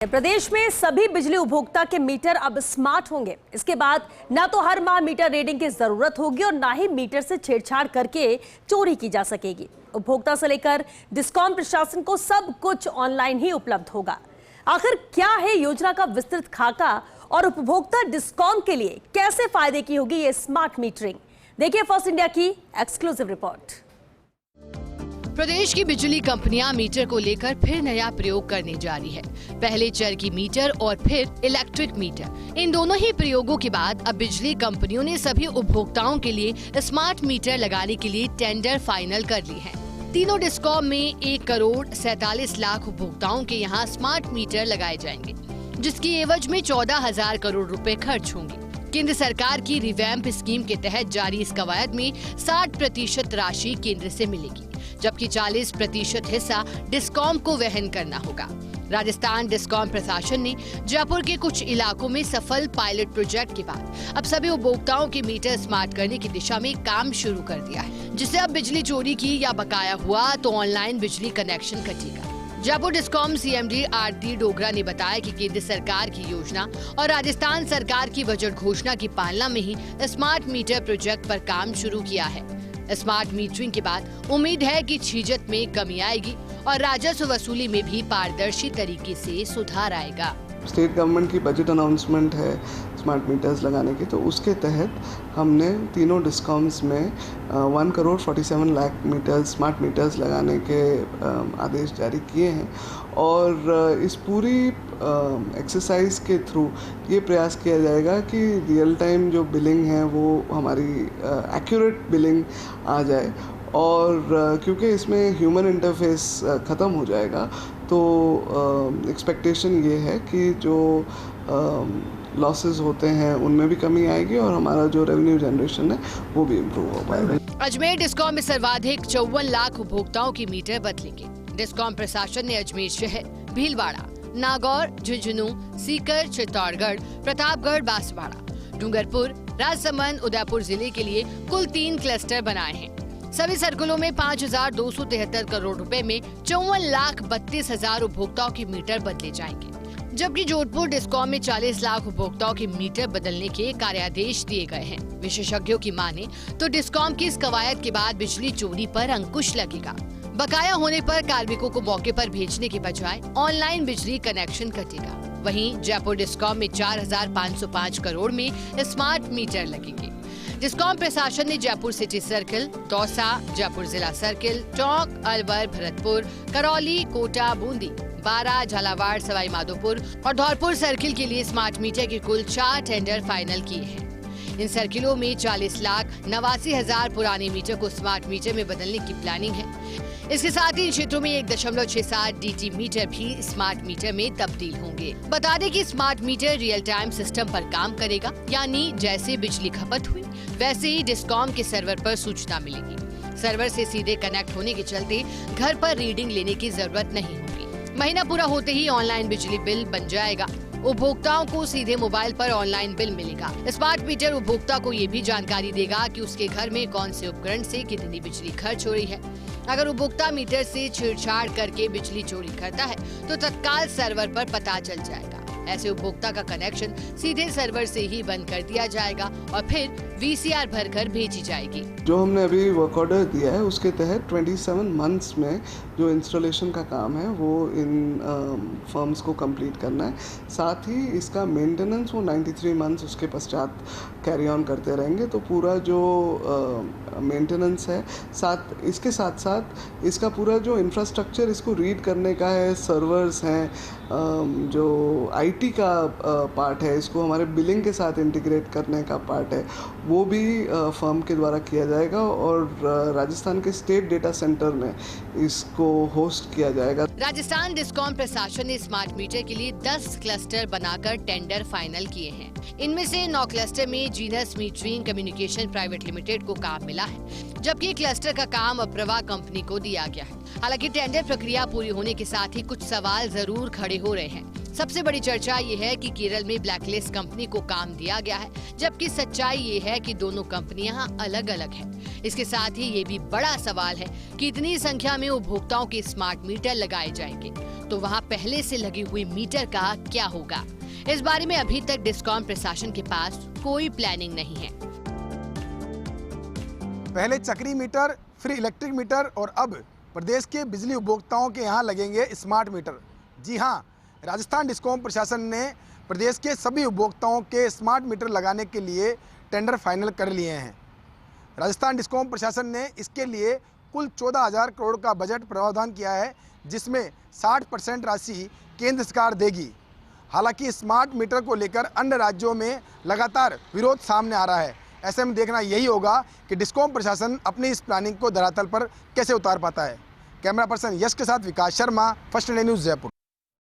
प्रदेश में सभी बिजली उपभोक्ता के मीटर अब स्मार्ट होंगे। इसके बाद न तो हर माह मीटर रीडिंग की जरूरत होगी और न ही मीटर से छेड़छाड़ करके चोरी की जा सकेगी। उपभोक्ता से लेकर डिस्कॉम प्रशासन को सब कुछ ऑनलाइन ही उपलब्ध होगा। आखिर क्या है योजना का विस्तृत खाका और उपभोक्ता डिस्कॉम के लिए कैसे फायदे की होगी ये स्मार्ट मीटरिंग? देखिए फर्स्ट इंडिया की एक्सक्लूसिव रिपोर्ट। प्रदेश की बिजली कंपनियां मीटर को लेकर फिर नया प्रयोग करने जा रही है। पहले चरखी मीटर और फिर इलेक्ट्रिक मीटर। इन दोनों ही प्रयोगों के बाद अब बिजली कंपनियों ने सभी उपभोक्ताओं के लिए स्मार्ट मीटर लगाने के लिए टेंडर फाइनल कर ली है। तीनों डिस्कॉम में 1,47,00,000 उपभोक्ताओं के यहाँ स्मार्ट मीटर लगाए जाएंगे, जिसकी एवज में 14,000 करोड़ रुपए खर्च होंगे। केंद्र सरकार की रिवैम्प स्कीम के तहत जारी इस कवायद में 60% राशि केंद्र से मिलेगी, जबकि 40% हिस्सा डिस्कॉम को वहन करना होगा। राजस्थान डिस्कॉम प्रशासन ने जयपुर के कुछ इलाकों में सफल पायलट प्रोजेक्ट के बाद अब सभी उपभोक्ताओं के मीटर स्मार्ट करने की दिशा में काम शुरू कर दिया है, जिससे अब बिजली चोरी की या बकाया हुआ तो ऑनलाइन बिजली कनेक्शन कटेगा। जयपुर डिस्कॉम सीएमडी आरती डोगरा ने बताया कि केंद्र सरकार की योजना और राजस्थान सरकार की बजट घोषणा की पालना में ही स्मार्ट मीटर प्रोजेक्ट पर काम शुरू किया है। स्मार्ट मीटरिंग के बाद उम्मीद है कि छीजत में कमी आएगी और राजस्व वसूली में भी पारदर्शी तरीके से सुधार आएगा। स्टेट गवर्नमेंट की बजट अनाउंसमेंट है स्मार्ट मीटर्स लगाने की, तो उसके तहत हमने तीनों डिस्कॉम्स में 1,47,00,000 मीटर्स स्मार्ट मीटर्स लगाने के आदेश जारी किए हैं। और इस पूरी एक्सरसाइज के थ्रू ये प्रयास किया जाएगा कि रियल टाइम जो बिलिंग है वो हमारी एक्यूरेट बिलिंग आ जाए। और क्योंकि इसमें ह्यूमन इंटरफेस ख़त्म हो जाएगा, तो एक्सपेक्टेशन ये है कि जो लॉसेस होते हैं उनमें भी कमी आएगी और हमारा जो रेवेन्यू जनरेशन है वो भी इम्प्रूव हो पाएगा। अजमेर डिस्कॉम में सर्वाधिक 54 लाख उपभोक्ताओं की मीटर बदलेंगे। डिस्कॉम प्रशासन ने अजमेर शहर, भीलवाड़ा, नागौर, झुंझुनू, सीकर, चित्तौड़गढ़, प्रतापगढ़, बांसवाड़ा, डूंगरपुर, राजसमंद, उदयपुर जिले के लिए कुल 3 क्लस्टर बनाए हैं। सभी सर्कलों में 5,273 करोड़ रुपए में 54,32,000 उपभोक्ताओं के मीटर बदले जाएंगे, जबकि जोधपुर डिस्कॉम में 40 लाख उपभोक्ताओं के मीटर बदलने के कार्यादेश दिए गए हैं। विशेषज्ञों की माने तो डिस्कॉम की इस कवायद के बाद बिजली चोरी पर अंकुश लगेगा। बकाया होने पर कार्मिकों को मौके पर भेजने के बजाय ऑनलाइन बिजली कनेक्शन कटेगा। वहीं जयपुर डिस्कॉम में 4,505 करोड़ में स्मार्ट मीटर लगेंगे। डिस्कॉम प्रशासन ने जयपुर सिटी सर्किल, दौसा, जयपुर जिला सर्किल, टोंक, अलवर, भरतपुर, करौली, कोटा, बूंदी, बारा, झालावाड़, सवाई माधोपुर और धौलपुर सर्किल के लिए स्मार्ट मीटर के कुल 4 टेंडर फाइनल किए हैं। इन सर्किलों में 40,89,000 पुराने मीटर को स्मार्ट मीटर में बदलने की प्लानिंग है। इसके साथ ही इन क्षेत्रों में 1.67 DT मीटर भी स्मार्ट मीटर में तब्दील होंगे। बता दें कि smart meter real time system पर काम करेगा, यानी जैसे बिजली खपत हुई वैसे ही डिस्कॉम के सर्वर पर सूचना मिलेगी। सर्वर से सीधे कनेक्ट होने के चलते घर पर रीडिंग लेने की जरूरत नहीं होगी। महीना पूरा होते ही ऑनलाइन बिजली बिल बन जाएगा। उपभोक्ताओं को सीधे मोबाइल पर ऑनलाइन बिल मिलेगा। स्मार्ट मीटर उपभोक्ता को ये भी जानकारी देगा कि उसके घर में कौन से उपकरण से कितनी बिजली खर्च हो रही है। अगर उपभोक्ता मीटर से छेड़छाड़ करके बिजली चोरी करता है तो तत्काल सर्वर पर पता चल जाएगा। ऐसे उपभोक्ता का कनेक्शन सीधे सर्वर से ही बंद कर दिया जाएगा और फिर VCR भरकर भेजी जाएगी। जो हमने अभी वर्क ऑर्डर दिया है उसके तहत 27 मंथ्स में जो इंस्टॉलेशन का काम है वो इन फर्म्स को कंप्लीट करना है। साथ ही इसका मेंटेनेंस वो 93 मंथ्स उसके पश्चात कैरी ऑन करते रहेंगे। तो पूरा जो मेंटेनेंस है, इसके साथ साथ इसका पूरा जो इंफ्रास्ट्रक्चर इसको रीड करने का है, सर्वर्स हैं, जो IT का पार्ट है, इसको हमारे बिलिंग के साथ इंटीग्रेट करने का पार्ट है, वो भी फर्म के द्वारा किया जाएगा और राजस्थान के स्टेट डेटा सेंटर में इसको होस्ट किया जाएगा। राजस्थान डिस्कॉम प्रशासन ने स्मार्ट मीटर के लिए 10 क्लस्टर बनाकर टेंडर फाइनल किए हैं। इनमें से 9 क्लस्टर में genus metering communication private limited को काम मिला है, जबकि क्लस्टर का काम अप्रवा कंपनी को दिया गया है। हालांकि टेंडर प्रक्रिया पूरी होने के साथ ही कुछ सवाल जरूर खड़े हो रहे हैं। सबसे बड़ी चर्चा ये है कि केरल में ब्लैकलिस्ट कंपनी को काम दिया गया है, जबकि सच्चाई ये है कि दोनों कंपनियां अलग अलग हैं। इसके साथ ही ये भी बड़ा सवाल है कि इतनी संख्या में उपभोक्ताओं के स्मार्ट मीटर लगाए जाएंगे तो वहां पहले से लगी हुई मीटर का क्या होगा। इस बारे में अभी तक डिस्कॉम प्रशासन के पास कोई प्लानिंग नहीं है। पहले चक्री मीटर, फिर इलेक्ट्रिक मीटर और अब प्रदेश के बिजली उपभोक्ताओं के यहाँ लगेंगे स्मार्ट मीटर। जी हाँ, राजस्थान डिस्कॉम प्रशासन ने प्रदेश के सभी उपभोक्ताओं के स्मार्ट मीटर लगाने के लिए टेंडर फाइनल कर लिए हैं। राजस्थान डिस्कॉम प्रशासन ने इसके लिए कुल 14,000 करोड़ का बजट प्रावधान किया है, जिसमें 60% राशि केंद्र सरकार देगी। हालांकि स्मार्ट मीटर को लेकर अन्य राज्यों में लगातार विरोध सामने आ रहा है। ऐसे में देखना यही होगा कि डिस्कॉम प्रशासन अपनी इस प्लानिंग को धरातल पर कैसे उतार पाता है। कैमरा पर्सन यश के साथ Vikas Sharma, First India News, Jaipur.